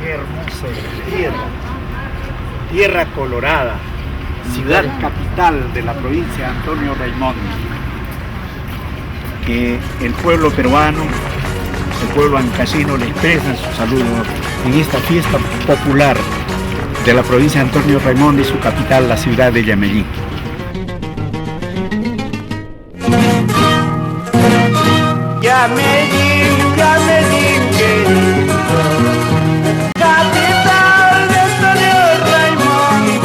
Qué hermosa tierra, tierra colorada, ciudad capital de la provincia de Antonio Raimondi. Que el pueblo peruano, el pueblo ancashino le expresa su saludo en esta fiesta popular de la provincia de Antonio Raimondi y su capital, la ciudad de Yamellí. Yamellí, Yamellí, querido, capital de Antonio Raimondi,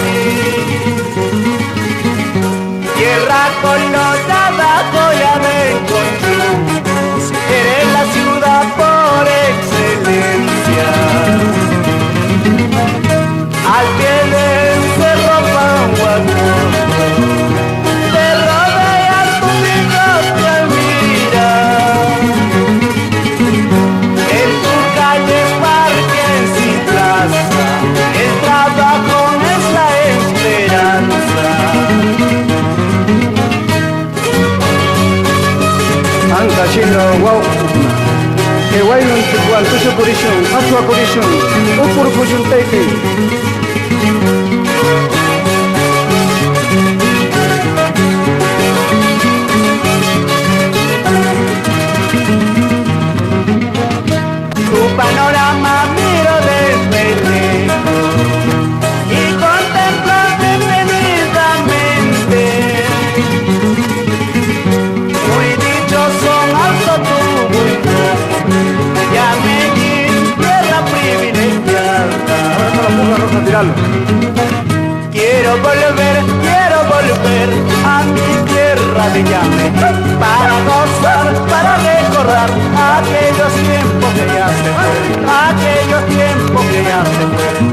tierra colorada, joya del conjunto, eres la ciudad por excelencia. Al pie del cerro Pahuacoco, te rodea tu bigote Almira. En tu calle, parques y plaza, el trabajo es la esperanza. Ancashino, wow. Que guay no te igual, tuyo corishon, atua corishon, upur kuyunteke. Tu panorama miro desde lejos y contemplo detenidamente. Muy dichoso alzo tu buen nombre, Yamellí, tierra privilegiada. Quiero volver a mi tierra de Yamellí, para gozar, para recordar aquellos tiempos que ya se fueron, aquellos tiempos que ya se fueron.